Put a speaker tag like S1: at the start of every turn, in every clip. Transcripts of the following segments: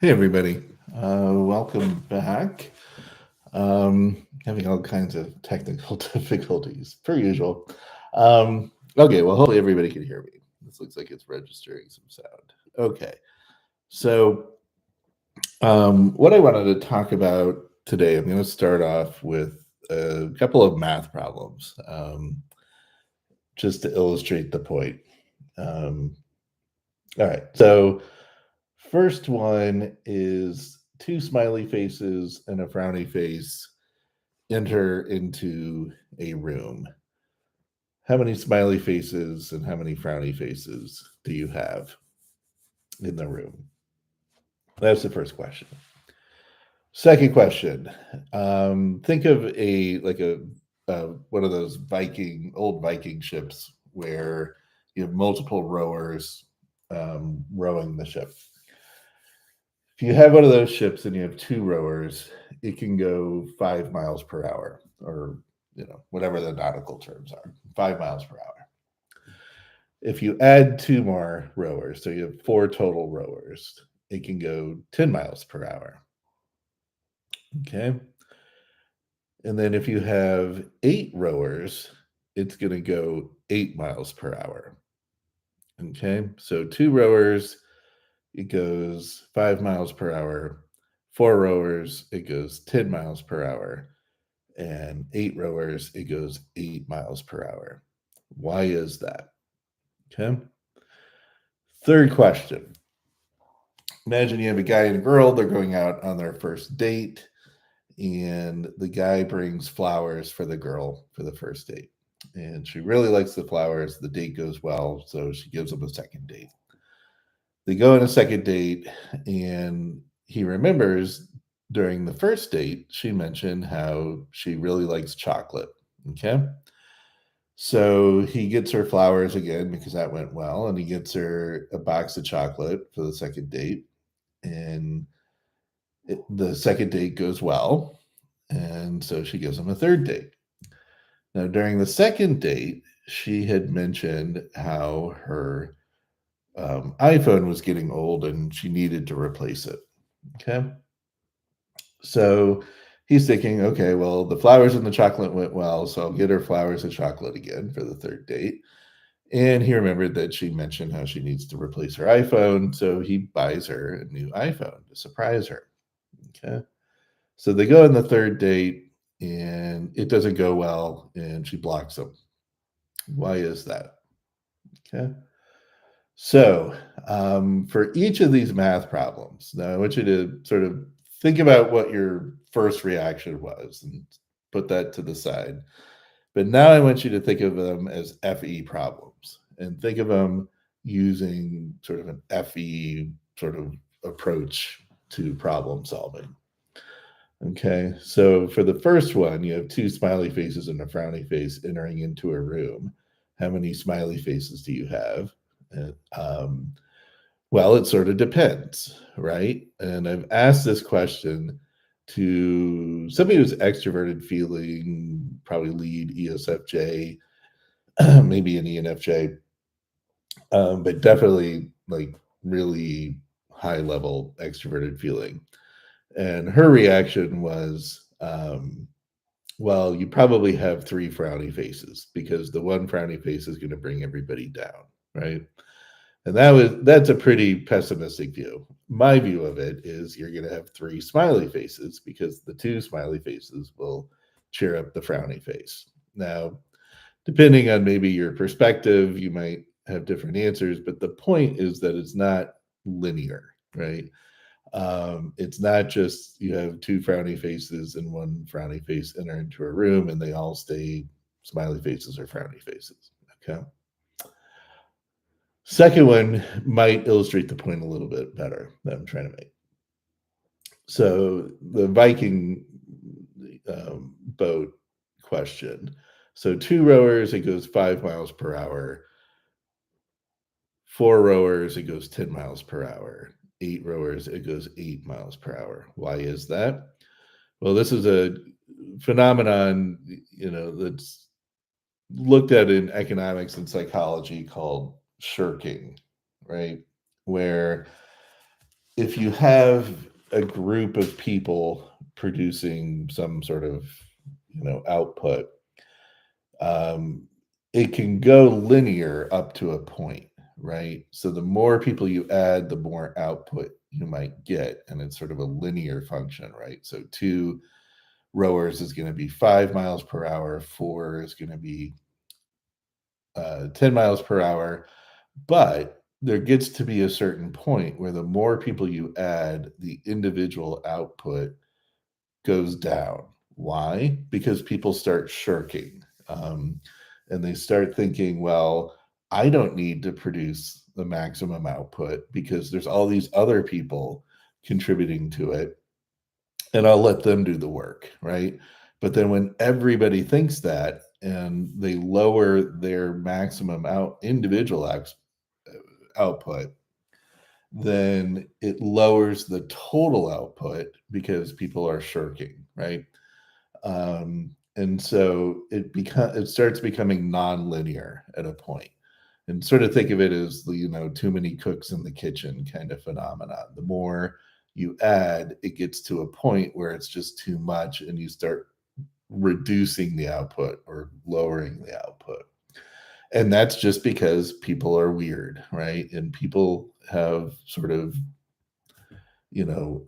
S1: Hey, everybody. Welcome back. Having all kinds of technical difficulties, per usual. Okay, well, hopefully everybody can hear me. This looks like it's registering some sound. Okay, so what I wanted to talk about today, I'm going to start off with a couple of math problems just to illustrate the point. Um, all right, so first one is two smiley faces and a frowny face enter into a room. How many smiley faces and how many frowny faces do you have in the room? That's the first question. Second question. Think of a like a one of those old Viking ships where you have multiple rowers rowing the ship. If you have one of those ships and you have two rowers, it can go 5 miles per hour, or whatever the nautical terms are, 5 miles per hour. If you add two more rowers, so you have four total rowers, it can go 10 miles per hour. Okay. And then if you have eight rowers, it's going to go 8 miles per hour. Okay. So two rowers, it goes 5 miles per hour. Four rowers, it goes 10 miles per hour. And eight rowers, it goes 8 miles per hour. Why is that? Okay. Third question. Imagine you have a guy and a girl, they're going out on their first date, and the guy brings flowers for the girl for the first date. And she really likes the flowers. The date goes well, so she gives him a second date. They go on a second date, and he remembers during the first date, she mentioned how she really likes chocolate. Okay. So he gets her flowers again because that went well, and he gets her a box of chocolate for the second date. And the second date goes well, and so she gives him a third date. Now, during the second date, she had mentioned how her iPhone was getting old and she needed to replace it. Okay. So he's thinking, okay, well, the flowers and the chocolate went well, so I'll get her flowers and chocolate again for the third date. And he remembered that she mentioned how she needs to replace her iPhone, so he buys her a new iPhone to surprise her. Okay. So they go on the third date and it doesn't go well and she blocks him. Why is that? Okay. So for each of these math problems, now I want you to sort of think about what your first reaction was and put that to the side. But now I want you to think of them as FE problems and think of them using sort of an FE sort of approach to problem solving. Okay, so for the first one, you have two smiley faces and a frowny face entering into a room. How many smiley faces do you have? Uh, Um, well, it sort of depends, right? And I've asked this question to somebody who's extroverted feeling, probably lead ESFJ, maybe an ENFJ, but definitely like really high level extroverted feeling. And her reaction was, well, you probably have three frowny faces because the one frowny face is going to bring everybody down, right? And that's a pretty pessimistic view. My view of it is you're going to have three smiley faces because the two smiley faces will cheer up the frowny face. Now, depending on maybe your perspective, you might have different answers, but the point is that it's not linear, right? It's not just you have two frowny faces and one frowny face enter into a room and they all stay smiley faces or frowny faces. Okay. Second one might illustrate the point a little bit better that I'm trying to make. So the Viking boat question. So two rowers, it goes 5 miles per hour. Four rowers, it goes 10 miles per hour. Eight rowers, it goes 8 miles per hour. Why is that? Well, this is a phenomenon, that's looked at in economics and psychology called shirking, right? Where if you have a group of people producing some sort of output, um, it can go linear up to a point, right? So the more people you add, the more output you might get, and it's sort of a linear function, right? So two rowers is going to be 5 miles per hour, four is going to be 10 miles per hour. But there gets to be a certain point where the more people you add, the individual output goes down. Why? Because people start shirking. And they start thinking, well, I don't need to produce the maximum output because there's all these other people contributing to it, and I'll let them do the work, right? But then when everybody thinks that and they lower their maximum individual output, then it lowers the total output because people are shirking, right? And so it starts becoming non-linear at a point. And sort of think of it as the too many cooks in the kitchen kind of phenomenon. The more you add, it gets to a point where it's just too much, and you start reducing the output or lowering the output. And that's just because people are weird, right? And people have sort of, you know,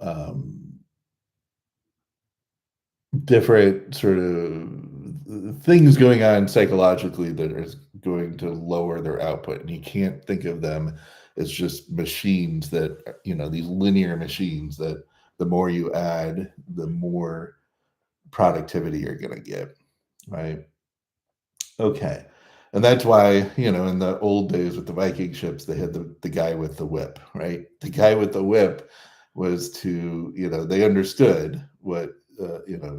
S1: different sort of things going on psychologically that is going to lower their output. And you can't think of them as just machines that, these linear machines that the more you add, the more productivity you're going to get, right? Okay. And that's why, in the old days with the Viking ships, they had the guy with the whip, right? The guy with the whip was to, they understood what,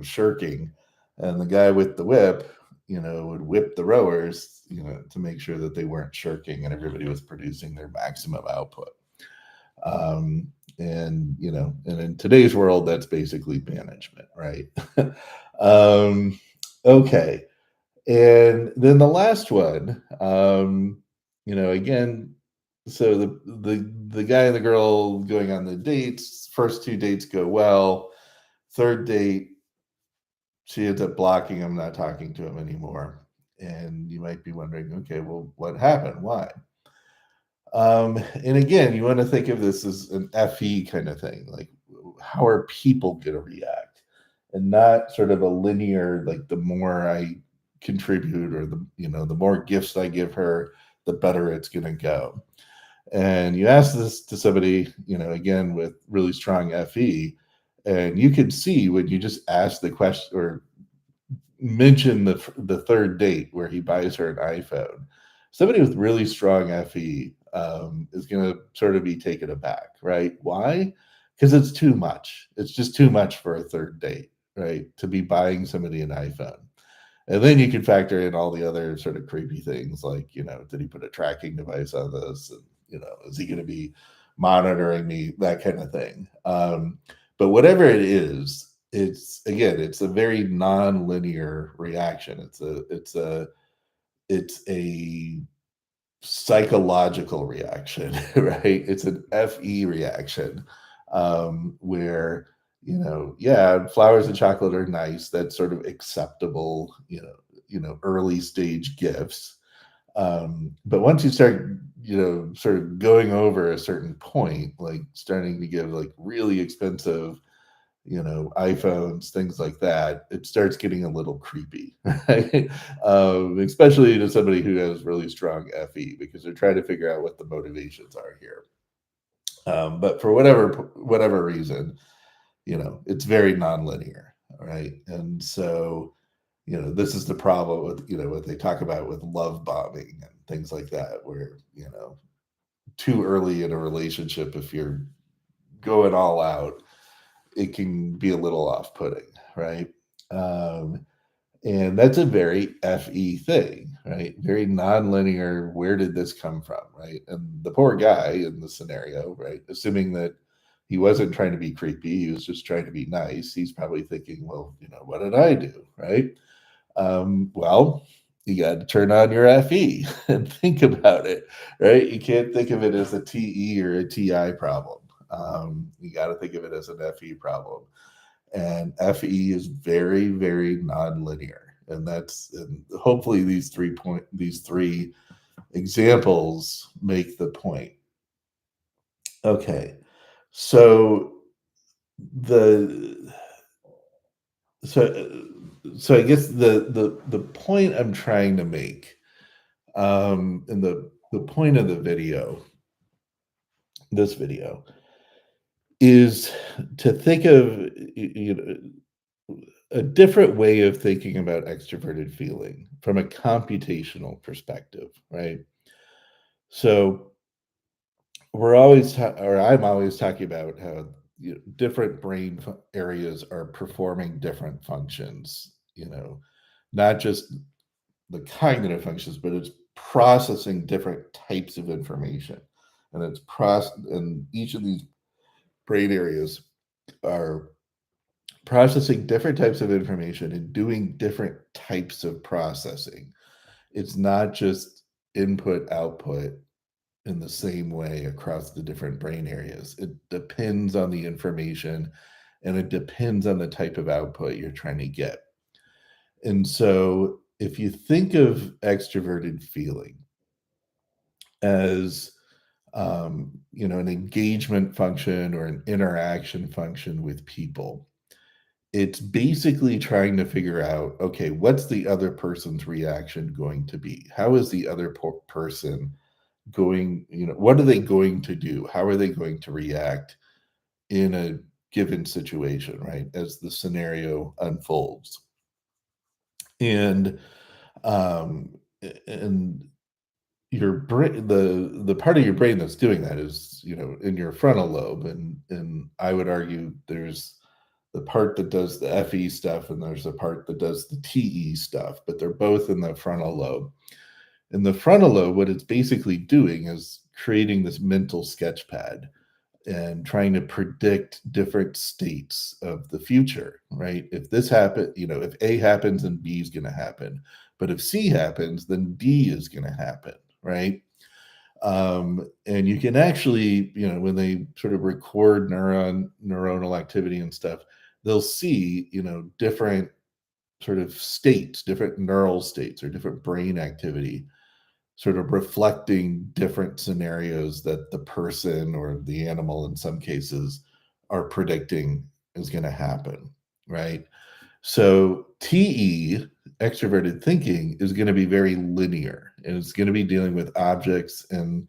S1: shirking. And the guy with the whip, would whip the rowers, to make sure that they weren't shirking and everybody was producing their maximum output. And in today's world, that's basically management, right? Okay. And then the last one, again, so the guy and the girl going on the dates, first two dates go well. Third date, she ends up blocking him, not talking to him anymore. And you might be wondering, okay, well, what happened? Why? And again, you want to think of this as an FE kind of thing, like how are people going to react, and not sort of a linear, like the more I contribute or the more gifts I give her, the better it's going to go. And you ask this to somebody, again, with really strong FE, and you can see when you just ask the question or mention the third date where he buys her an iPhone, somebody with really strong FE is going to sort of be taken aback, right? Why? Because it's too much. It's just too much for a third date, right? To be buying somebody an iPhone. And then you can factor in all the other sort of creepy things like, did he put a tracking device on this? And, is he going to be monitoring me? That kind of thing. But whatever it is, it's a very non-linear reaction. It's a psychological reaction, right? It's an FE reaction, where yeah, flowers and chocolate are nice. That's sort of acceptable, early stage gifts. But once you start, sort of going over a certain point, like starting to give like really expensive iPhones, things like that, it starts getting a little creepy, right? Especially to somebody who has really strong FE, because they're trying to figure out what the motivations are here. But for whatever reason, it's very nonlinear, right? And so, this is the problem with, what they talk about with love bombing and things like that, where, too early in a relationship, if you're going all out, it can be a little off-putting, right? Um, and that's a very FE thing, right? Very nonlinear. Where did this come from, right? And the poor guy in the scenario, right? Assuming that he wasn't trying to be creepy, he was just trying to be nice. He's probably thinking, well, what did I do, right? Well, you got to turn on your FE and think about it, right? You can't think of it as a TE or a TI problem. You got to think of it as an FE problem. And FE is very, very nonlinear. And hopefully these three examples make the point. Okay. So the so so I guess the point I'm trying to make, and the point of the video, this video, is to think of a different way of thinking about extroverted feeling from a computational perspective, right? So I'm always talking about how different brain areas are performing different functions. Not just the cognitive functions, but it's processing different types of information, and and each of these brain areas are processing different types of information and doing different types of processing. It's not just input output in the same way across the different brain areas. It depends on the information and it depends on the type of output you're trying to get. And so if you think of extroverted feeling as an engagement function or an interaction function with people, it's basically trying to figure out, okay, what's the other person's reaction going to be? How is the other person going, what are they going to do? How are they going to react in a given situation, right? As the scenario unfolds. And um and your brain, the part of your brain that's doing that is, in your frontal lobe. And I would argue there's the part that does the FE stuff and there's the part that does the TE stuff, but they're both in the frontal lobe. In the frontal lobe, what it's basically doing is creating this mental sketch pad and trying to predict different states of the future, right? If this happens, if A happens, then B is going to happen. But if C happens, then D is going to happen, right? And you can actually, when they sort of record neuronal activity and stuff, they'll see, different sort of states, different neural states or different brain activity sort of reflecting different scenarios that the person or the animal in some cases are predicting is going to happen, right? So TE, extroverted thinking, is going to be very linear, and it's going to be dealing with objects and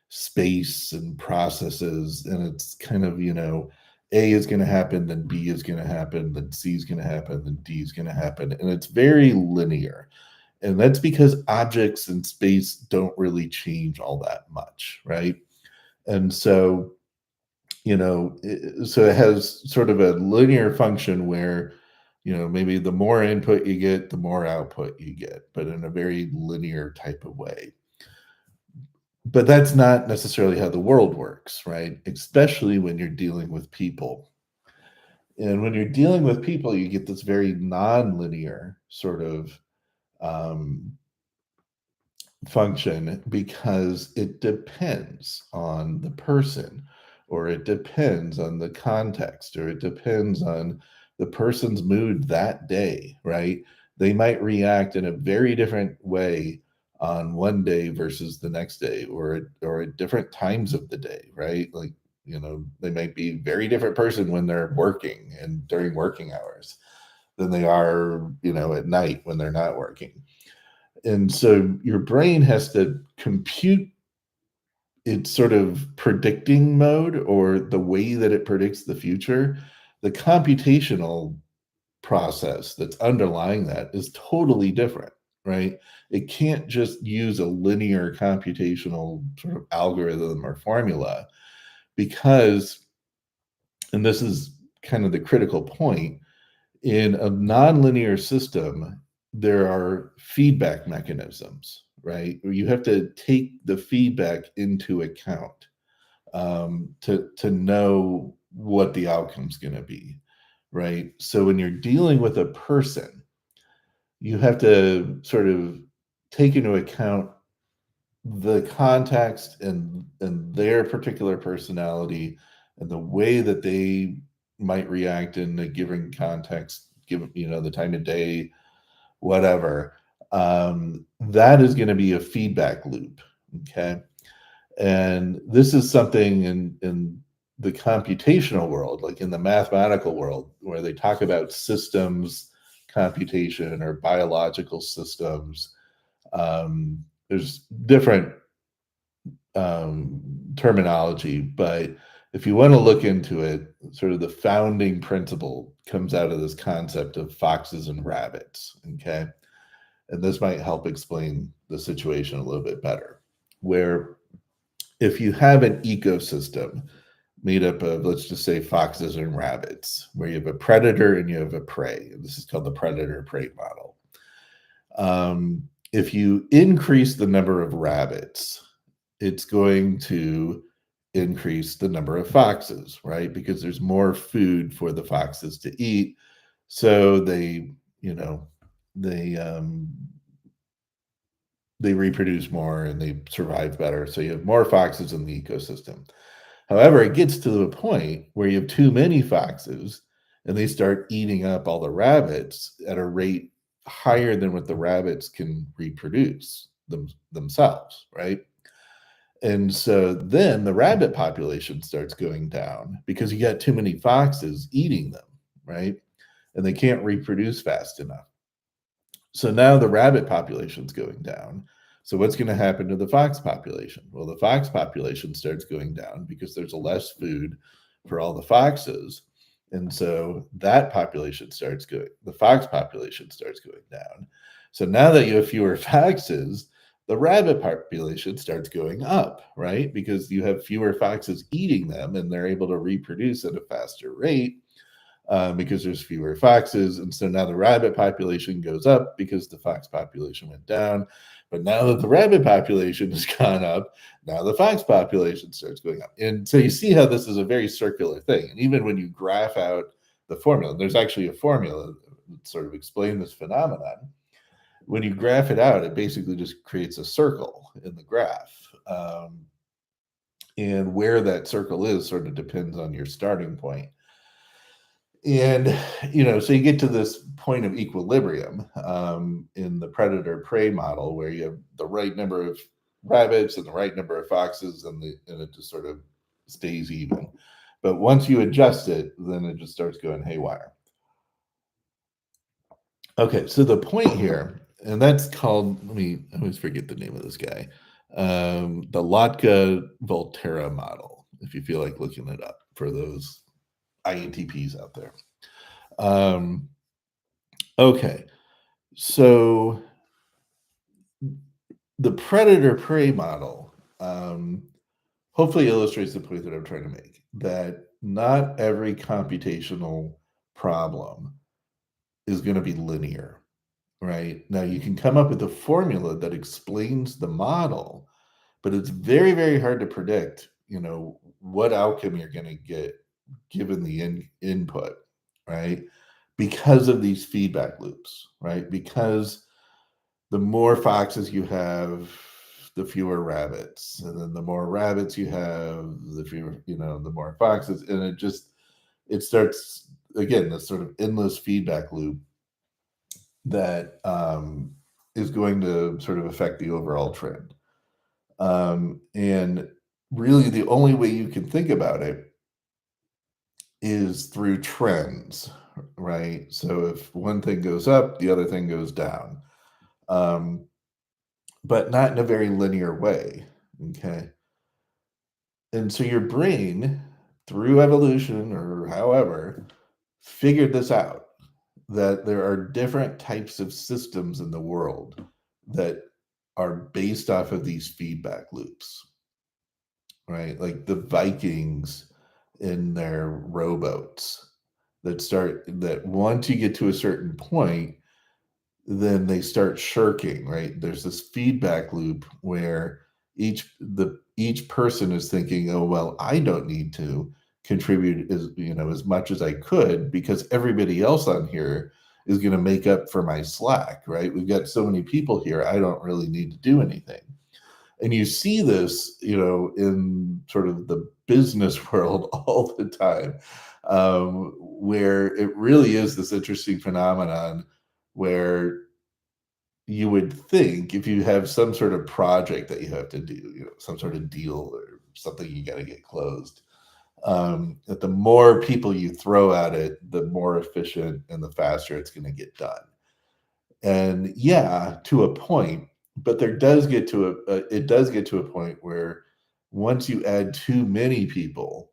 S1: space and processes, and it's kind of, A is going to happen, then B is going to happen, then C is going to happen, then D is going to happen, and it's very linear. And that's because objects in space don't really change all that much, right? And so, so it has sort of a linear function where, maybe the more input you get, the more output you get, but in a very linear type of way. But that's not necessarily how the world works, right? Especially when you're dealing with people. And when you're dealing with people, you get this very non-linear sort of um, function because it depends on the person, or it depends on the context, or it depends on the person's mood that day, right? They might react in a very different way on one day versus the next day, or at different times of the day, right? Like, they might be a very different person when they're working and during working hours than they are, at night when they're not working. And so your brain has to compute its sort of predicting mode, or the way that it predicts the future. The computational process that's underlying that is totally different, right? It can't just use a linear computational sort of algorithm or formula because, and this is kind of the critical point, in a nonlinear system, there are feedback mechanisms, right? You have to take the feedback into account to know what the outcome's going to be, right? So when you're dealing with a person, you have to sort of take into account the context and their particular personality and the way that they might react in a given context, given the time of day, whatever, that is going to be a feedback loop. Okay. And this is something in the computational world, like in the mathematical world, where they talk about systems computation or biological systems. There's different terminology, but if you want to look into it, sort of the founding principle comes out of this concept of foxes and rabbits. Okay. And this might help explain the situation a little bit better. Where if you have an ecosystem made up of, let's just say, foxes and rabbits, where you have a predator and you have a prey, this is called the predator prey model. If you increase the number of rabbits, it's going to increase the number of foxes, right? Because there's more food for the foxes to eat. So they they reproduce more and they survive better. So you have more foxes in the ecosystem. However, it gets to the point where you have too many foxes and they start eating up all the rabbits at a rate higher than what the rabbits can reproduce themselves, right? And so then the rabbit population starts going down because you got too many foxes eating them, right? And they can't reproduce fast enough. So now the rabbit population's going down. So what's going to happen to the fox population? Well, the fox population starts going down because there's less food for all the foxes. And so that population starts going, the fox population starts going down. So now that you have fewer foxes, the rabbit population starts going up, right? Because you have fewer foxes eating them and they're able to reproduce at a faster rate. Because there's fewer foxes. And so now the rabbit population goes up because the fox population went down. But now that the rabbit population has gone up, now the fox population starts going up. And so you see how this is a very circular thing. And even when you graph out the formula, there's actually a formula that sort of explains this phenomenon. When you graph it out, it basically just creates a circle in the graph. And where that circle is sort of depends on your starting point. And so you get to this point of equilibrium in the predator prey model, where you have the right number of rabbits and the right number of foxes, and it just sort of stays even. But once you adjust it, then it just starts going haywire. Okay, so the point here, and that's called, I always forget the name of this guy, the Lotka-Volterra model, if you feel like looking it up for those INTPs out there. Okay, so the predator prey model hopefully illustrates the point that I'm trying to make, that not every computational problem is going to be linear, right? Now you can come up with a formula that explains the model, but it's very, very hard to predict, what outcome you're going to get given the input, right? Because of these feedback loops, right? Because the more foxes you have, the fewer rabbits, and then the more rabbits you have, the fewer, the more foxes, and it starts again this sort of endless feedback loop that is going to sort of affect the overall trend. And really, the only way you can think about it is through trends, right? So if one thing goes up, the other thing goes down, but not in a very linear way, okay? And so your brain, through evolution or however, figured this out, that there are different types of systems in the world that are based off of these feedback loops, right? Like the Vikings in their rowboats that once you get to a certain point, then they start shirking, right? There's this feedback loop where each person is thinking, oh, well, I don't need to contribute as much as I could because everybody else on here is going to make up for my slack, right? We've got so many people here, I don't really need to do anything. And you see this, in sort of the business world all the time, where it really is this interesting phenomenon where you would think if you have some sort of project that you have to do, some sort of deal or something you got to get closed, that the more people you throw at it, the more efficient and the faster it's going to get done. And yeah, to a point, but there does get to it does get to a point where once you add too many people,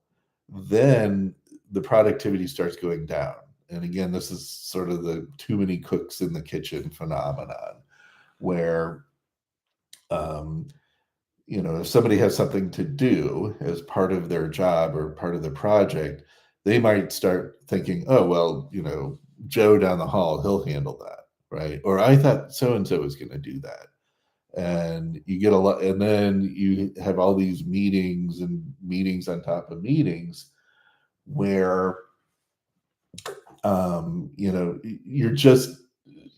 S1: then the productivity starts going down. And again, this is sort of the too many cooks in the kitchen phenomenon, where um, if somebody has something to do as part of their job or part of the project, they might start thinking, oh, well, Joe down the hall, he'll handle that, right? Or I thought so and so was going to do that. And you get a lot, and then you have all these meetings and meetings on top of meetings where, you're just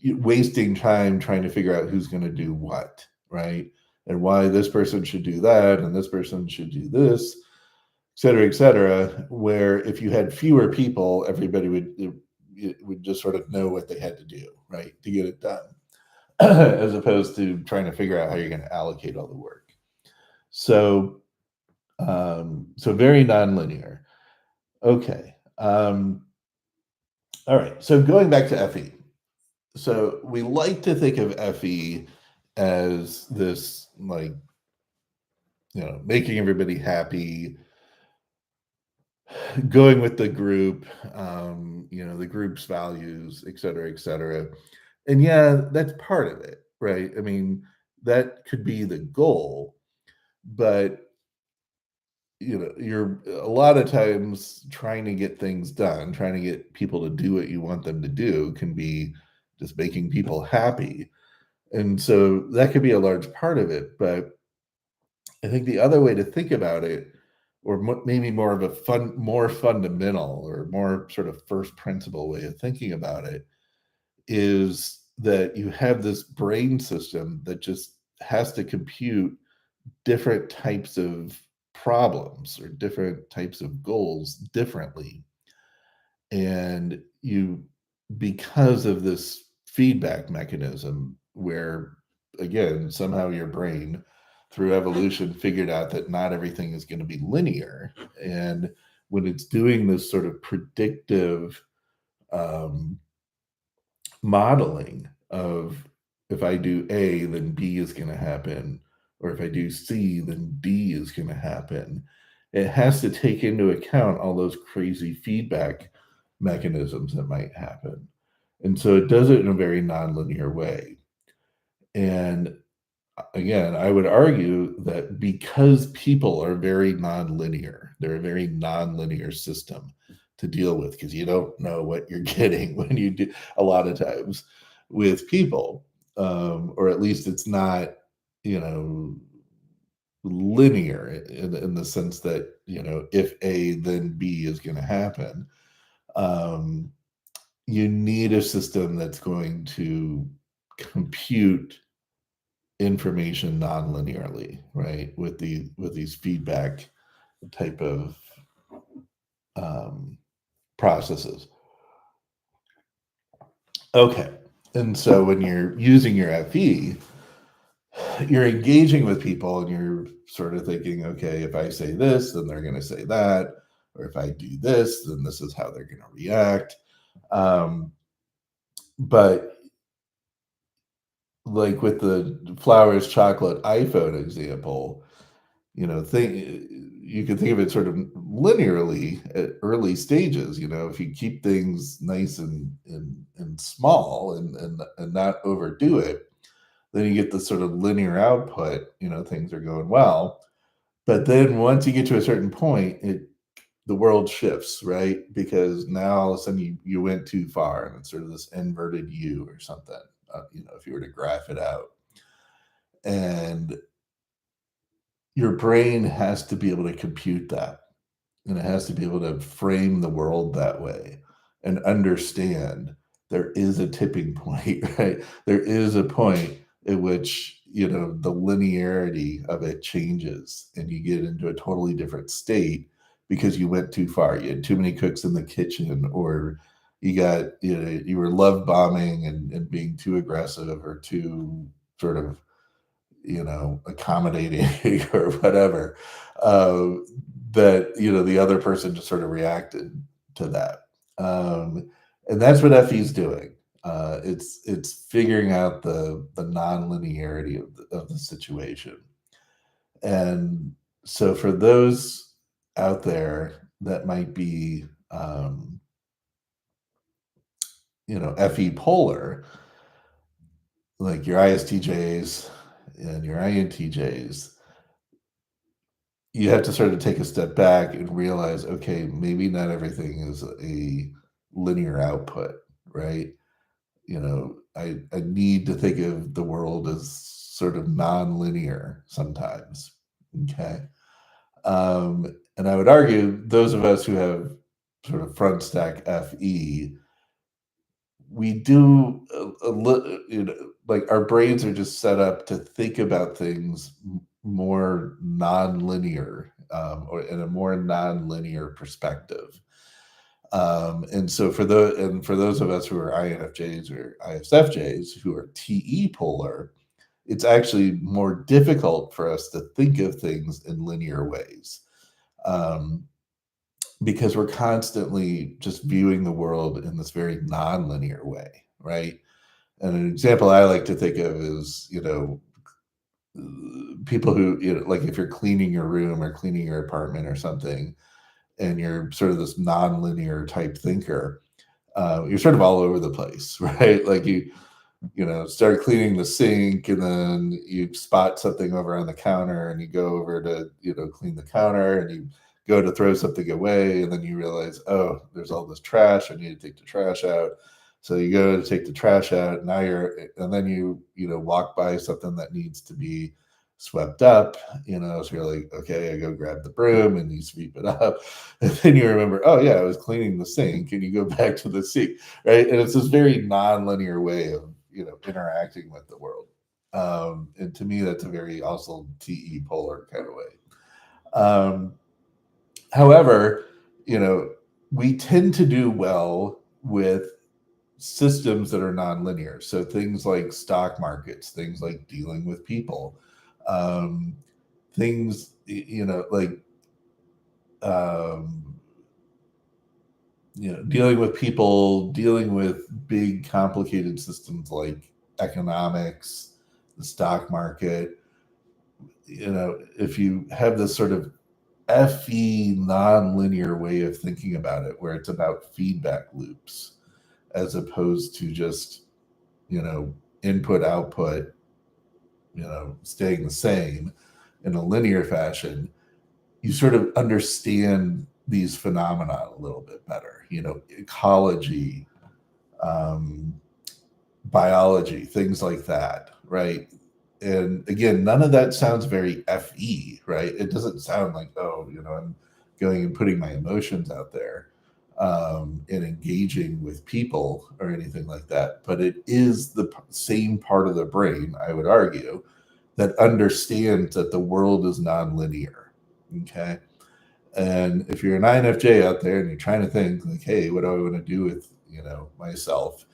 S1: wasting time trying to figure out who's going to do what, right? And why this person should do that, and this person should do this, et cetera, where if you had fewer people, everybody would just sort of know what they had to do, right, to get it done, as opposed to trying to figure out how you're going to allocate all the work. So, so very nonlinear. Okay. All right. So going back to FE. So we like to think of FE as this, like, making everybody happy, going with the group, the group's values, et cetera, et cetera. And yeah, that's part of it, right? I mean, that could be the goal, but you're a lot of times trying to get things done, trying to get people to do what you want them to do can be just making people happy. And so that could be a large part of it. But I think the other way to think about it, or maybe more of a more fundamental or more sort of first principle way of thinking about it, is that you have this brain system that just has to compute different types of problems or different types of goals differently. And because of this feedback mechanism, where again, somehow your brain through evolution figured out that not everything is going to be linear. And when it's doing this sort of predictive um, modeling of, if I do A, then B is going to happen, or if I do C, then D is going to happen, it has to take into account all those crazy feedback mechanisms that might happen. And so it does it in a very nonlinear way. And again, I would argue that because people are very nonlinear, they're a very nonlinear system to deal with, because you don't know what you're getting when you do a lot of times with people, or at least it's not, linear in the sense that, if A, then B is going to happen. Um, you need a system that's going to compute information non-linearly, right? With these feedback type of processes. Okay, and so when you're using your FE, you're engaging with people and you're sort of thinking, okay, if I say this, then they're going to say that, or if I do this, then this is how they're going to react. But like with the flowers, chocolate, iPhone example, you can think of it sort of linearly at early stages. If you keep things nice and small and not overdo it, then you get this sort of linear output. Things are going well. But then once you get to a certain point, the world shifts, right? Because now all of a sudden you went too far, and it's sort of this inverted U or something. If you were to graph it out, and your brain has to be able to compute that, and it has to be able to frame the world that way and understand there is a tipping point, right? There is a point at which, the linearity of it changes and you get into a totally different state because you went too far. You had too many cooks in the kitchen, or you were love bombing and being too aggressive or too sort of accommodating or whatever. Uh, that the other person just sort of reacted to that. And that's what FE is doing. It's figuring out the non-linearity of the situation. And so for those out there that might be FE polar, like your ISTJs and your INTJs, you have to sort of take a step back and realize, okay, maybe not everything is a linear output, right? I need to think of the world as sort of non-linear sometimes. Okay. And I would argue those of us who have sort of front stack FE, we do like our brains are just set up to think about things more non-linear, or in a more non-linear perspective. And so for those of us who are INFJs or ISFJs who are TE polar, it's actually more difficult for us to think of things in linear ways, because we're constantly just viewing the world in this very non-linear way, right? And an example I like to think of is, people who, like if you're cleaning your room or cleaning your apartment or something, and you're sort of this non-linear type thinker, you're sort of all over the place, right? Like start cleaning the sink, and then you spot something over on the counter, and you go over to, clean the counter, and you go to throw something away, and then you realize, oh, there's all this trash. I need to take the trash out. So you go to take the trash out. And then you walk by something that needs to be swept up, so you're like, okay, I go grab the broom and you sweep it up. And then you remember, oh yeah, I was cleaning the sink, and you go back to the sink, right? And it's this very non-linear way of, interacting with the world. And to me, that's a very also TE polar kind of way. However, we tend to do well with systems that are nonlinear. So things like stock markets, things like dealing with people, things, like, dealing with people, dealing with big complicated systems like economics, the stock market. If you have this sort of FE non-linear way of thinking about it, where it's about feedback loops as opposed to just, input output, staying the same in a linear fashion, you sort of understand these phenomena a little bit better. Ecology, um, biology, things like that, right? And again, none of that sounds very FE, right? It doesn't sound like, oh, I'm going and putting my emotions out there, and engaging with people or anything like that. But it is the same part of the brain, I would argue, that understands that the world is nonlinear. Okay. And if you're an INFJ out there and you're trying to think like, hey, what do I want to do with, myself?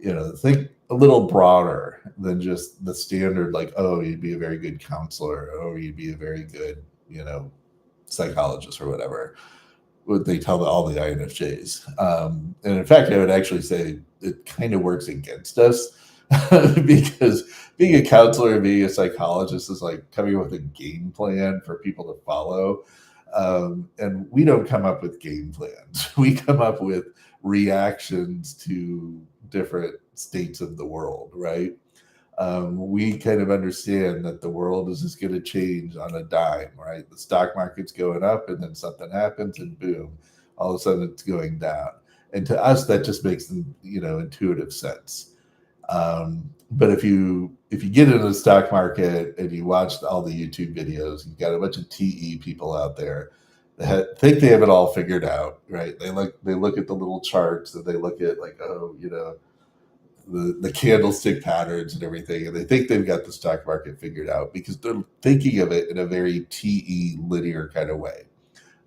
S1: Think a little broader than just the standard, like, oh, you'd be a very good counselor, or you'd be a very good, psychologist or whatever. What they tell all the INFJs. And in fact, I would actually say it kind of works against us because being a counselor and being a psychologist is like coming up with a game plan for people to follow. And we don't come up with game plans. We come up with reactions to different states of the world, right? We kind of understand that the world is just going to change on a dime, right? The stock market's going up, and then something happens, and boom, all of a sudden it's going down. And to us, that just makes intuitive sense. But if you get into the stock market and you watch all the YouTube videos, you've got a bunch of TE people out there that think they have it all figured out, right? They look at the little charts, and they look at like, oh, the candlestick patterns and everything, and they think they've got the stock market figured out because they're thinking of it in a very TE linear kind of way,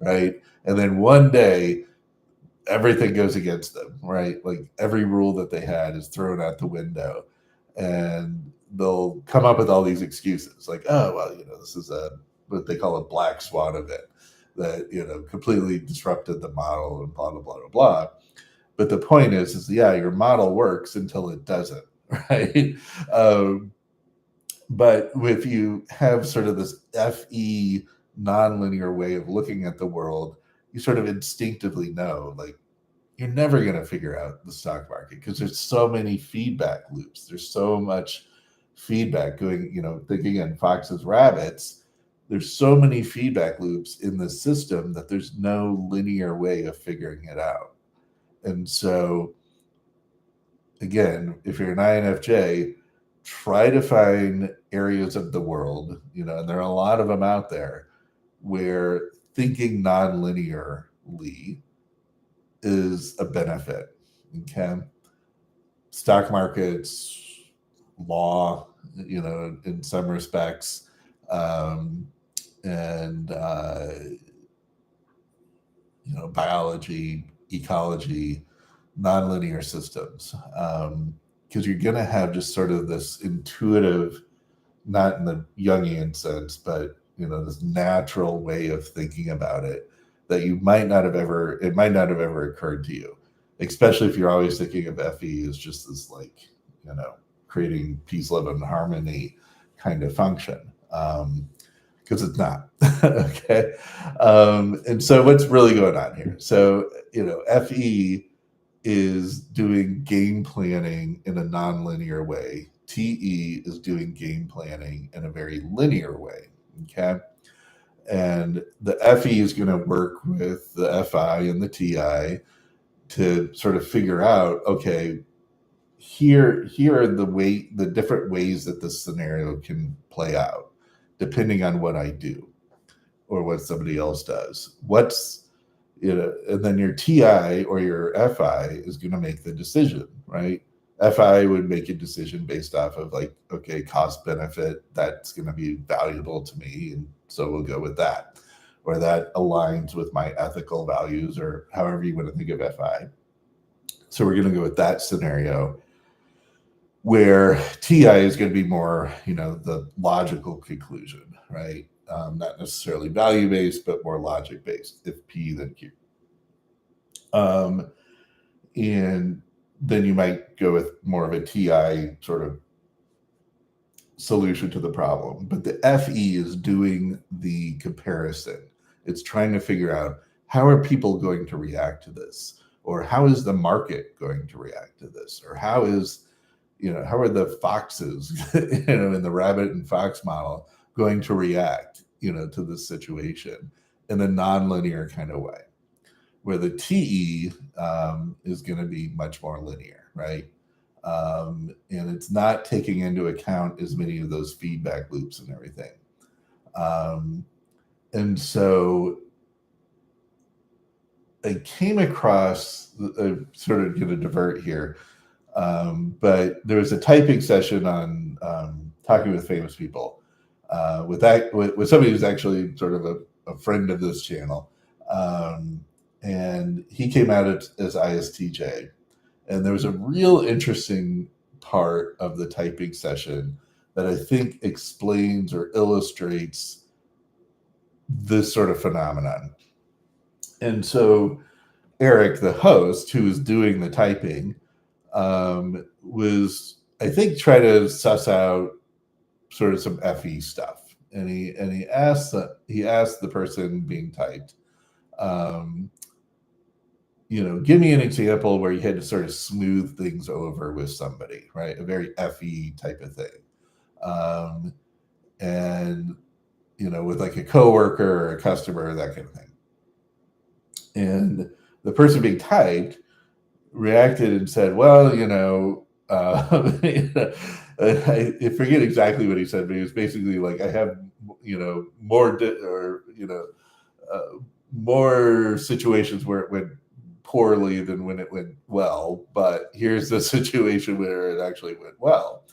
S1: right? And then one day, everything goes against them, right? Like every rule that they had is thrown out the window, and they'll come up with all these excuses like, oh, well, this is what they call a black swan event that, completely disrupted the model and blah, blah, blah, blah, blah. But the point is yeah, your model works until it doesn't, right? But if you have sort of this FE nonlinear way of looking at the world, you sort of instinctively know, like, you're never going to figure out the stock market because there's so many feedback loops. There's so much feedback going, think again, foxes, rabbits. There's so many feedback loops in the system that there's no linear way of figuring it out. And so, again, if you're an INFJ, try to find areas of the world, and there are a lot of them out there, where thinking non-linearly is a benefit. Okay. Stock markets, law, in some respects, and biology, ecology, nonlinear systems, because you're going to have just sort of this intuitive, not in the Jungian sense, but this natural way of thinking about it that it might not have ever occurred to you, especially if you're always thinking of FE as just this, like, creating peace, love, and harmony kind of function. Because it's not. Okay. And so what's really going on here? So, FE is doing game planning in a nonlinear way. TE is doing game planning in a very linear way. Okay. And the FE is going to work with the FI and the TI to sort of figure out, okay, here are the different ways that this scenario can play out, depending on what I do or what somebody else does. And then your TI or your FI is going to make the decision, right? FI would make a decision based off of, like, okay, cost benefit, that's going to be valuable to me, and so we'll go with that. Or that aligns with my ethical values, or however you want to think of FI. So we're going to go with that scenario, where TI is going to be more, the logical conclusion, right? Not necessarily value-based, but more logic-based, if P then Q. And then you might go with more of a TI sort of solution to the problem. But the FE is doing the comparison. It's trying to figure out, how are people going to react to this? Or how is the market going to react to this? Or how are the foxes, in the rabbit and fox model going to react, to this situation in a nonlinear kind of way, where the TE is going to be much more linear, right? And it's not taking into account as many of those feedback loops and everything. And so I came across, sort of going to divert here, but there was a typing session on talking with famous people, with somebody who's actually sort of a friend of this channel. And he came out as ISTJ. And there was a real interesting part of the typing session that I think explains or illustrates this sort of phenomenon. And so Eric, the host, who was doing the typing, was, I think, trying to suss out sort of some FE stuff. And he asked the person being typed, give me an example where you had to sort of smooth things over with somebody, right? A very FE type of thing. And, with like a coworker or a customer, that kind of thing. And the person being typed reacted and said, well, I forget exactly what he said, but he was basically like, I have, more situations where it went poorly than when it went well, but here's the situation where it actually went well.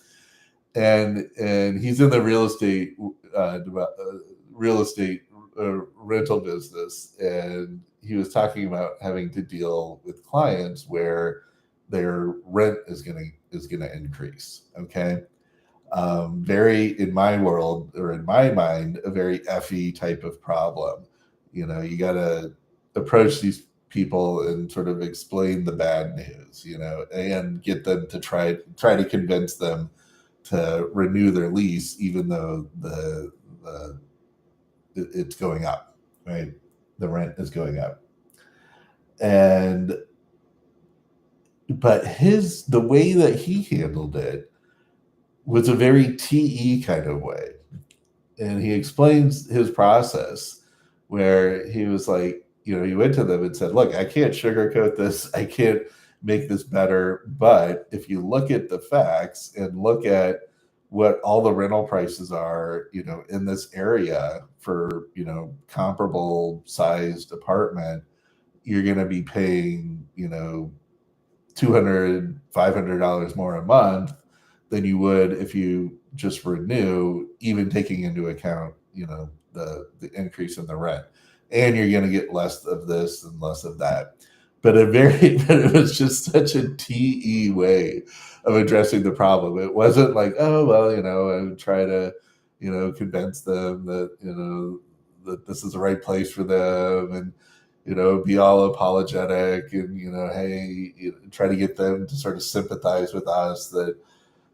S1: And he's in the real estate rental business, and he was talking about having to deal with clients where their rent is gonna increase. Okay, very, in my world or in my mind, a very FE type of problem. You got to approach these people and sort of explain the bad news, and get them to try to convince them to renew their lease, even though it's going up, right? The rent is going up, and but the way that he handled it was a very TE kind of way. And he explains his process where he was like, he went to them and said, look, I can't sugarcoat this. I can't make this better. But if you look at the facts and look at what all the rental prices are, in this area for, comparable sized apartment, you're going to be paying, $200, $500 more a month than you would if you just renew, even taking into account, the increase in the rent. And you're going to get less of this and less of that. But it was just such a TE way of addressing the problem. It wasn't like, oh, well, I would try to, convince them that, that this is the right place for them, and be all apologetic and, hey, try to get them to sort of sympathize with us that,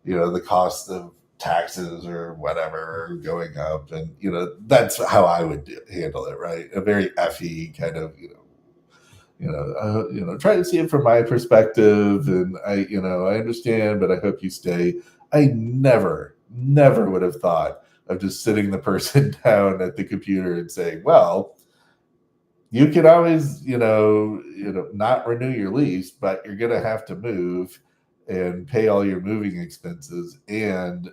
S1: the cost of taxes or whatever are going up. And, that's how I would handle it, right? A very FE kind of, try to see it from my perspective. And I understand, but I hope you stay. I never would have thought of just sitting the person down at the computer and saying, well, you can always, not renew your lease, but you're going to have to move and pay all your moving expenses. And,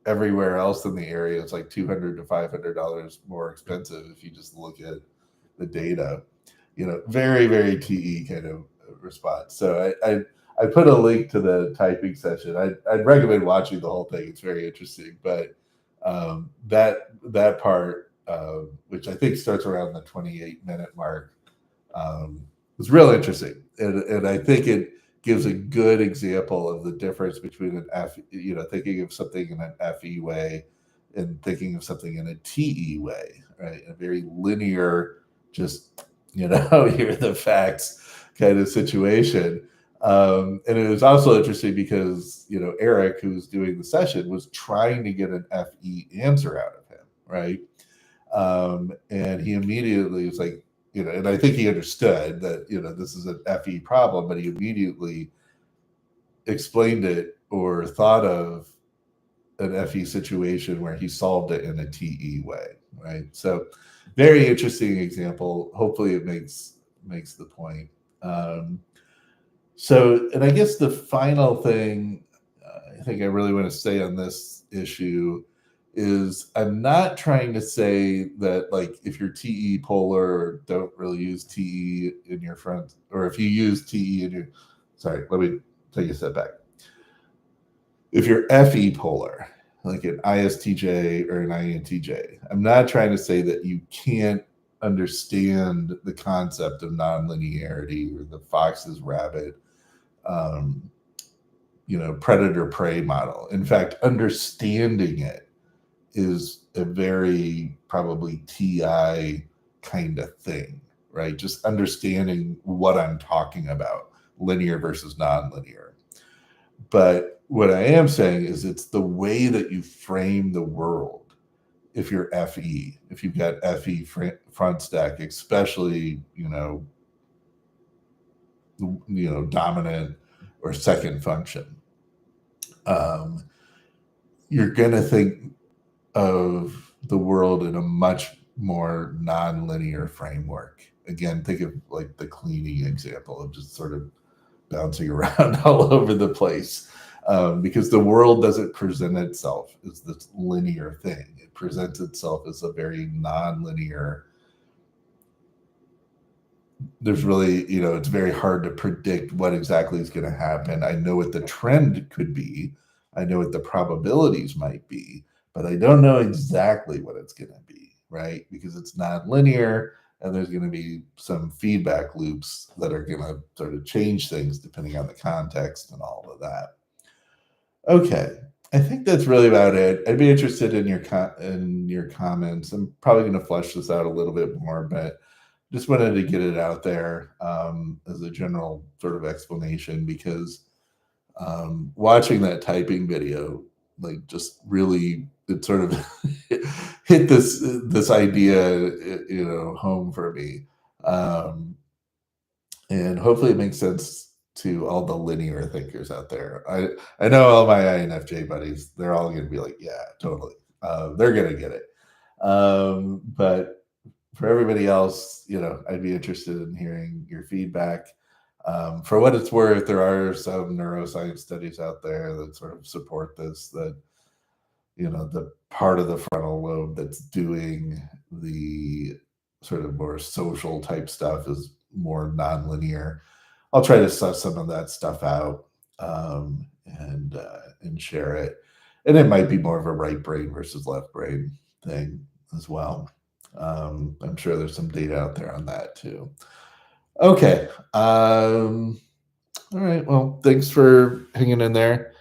S1: everywhere else in the area is like $200 to $500 more expensive if you just look at the data. Very, very TE kind of response. So I put a link to the typing session. I'd recommend watching the whole thing. It's very interesting. But that part, which I think starts around the 28-minute mark, was real interesting. And I think it gives a good example of the difference between an F, thinking of something in an FE way and thinking of something in a TE way, right? A very linear, just, here are the facts kind of situation. And it was also interesting because, Eric, who's doing the session, was trying to get an FE answer out of him, right? And he immediately was like, and I think he understood that, this is an FE problem, but he immediately explained it or thought of an FE situation where he solved it in a TE way, right? So very interesting example. Hopefully it makes the point. So, and I guess the final thing I think I really want to say on this issue is I'm not trying to say that, like, if you're TE polar or don't really use TE in your front, or if you use TE in your, sorry, let me take a step back. If you're FE polar, like an ISTJ or an INTJ, I'm not trying to say that you can't understand the concept of nonlinearity or the fox's rabbit, predator prey model. In fact, understanding it is a very probably TI kind of thing, right? Just understanding what I'm talking about, linear versus nonlinear. But what I am saying is it's the way that you frame the world. If you're FE, if you've got FE front stack, especially, dominant or second function, you're going to think of the world in a much more non-linear framework. Again, think of like the cleaning example of just sort of bouncing around all over the place, because the world doesn't present itself as this linear thing. It presents itself as a very non-linear. There's really, it's very hard to predict what exactly is going to happen. I know what the trend could be. I know what the probabilities might be, but I don't know exactly what it's going to be, right? Because it's not linear. and there's going to be some feedback loops that are going to sort of change things depending on the context and all of that. Okay, I think that's really about it. I'd be interested in your comments. I'm probably going to flesh this out a little bit more, but just wanted to get it out there as a general sort of explanation, because watching that typing video, like, just really, it sort of hit this idea, home for me. Um, and hopefully it makes sense to all the linear thinkers out there. I know all my INFJ buddies, they're all going to be like, yeah, totally. They're going to get it. But for everybody else, I'd be interested in hearing your feedback. For what it's worth, there are some neuroscience studies out there that sort of support this, that the part of the frontal lobe that's doing the sort of more social type stuff is more nonlinear. I'll try to suss some of that stuff out, and share it. And it might be more of a right brain versus left brain thing as well. I'm sure there's some data out there on that too. Okay. All right. Well, thanks for hanging in there,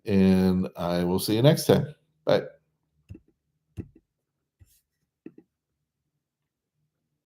S1: and I will see you next time. Bye.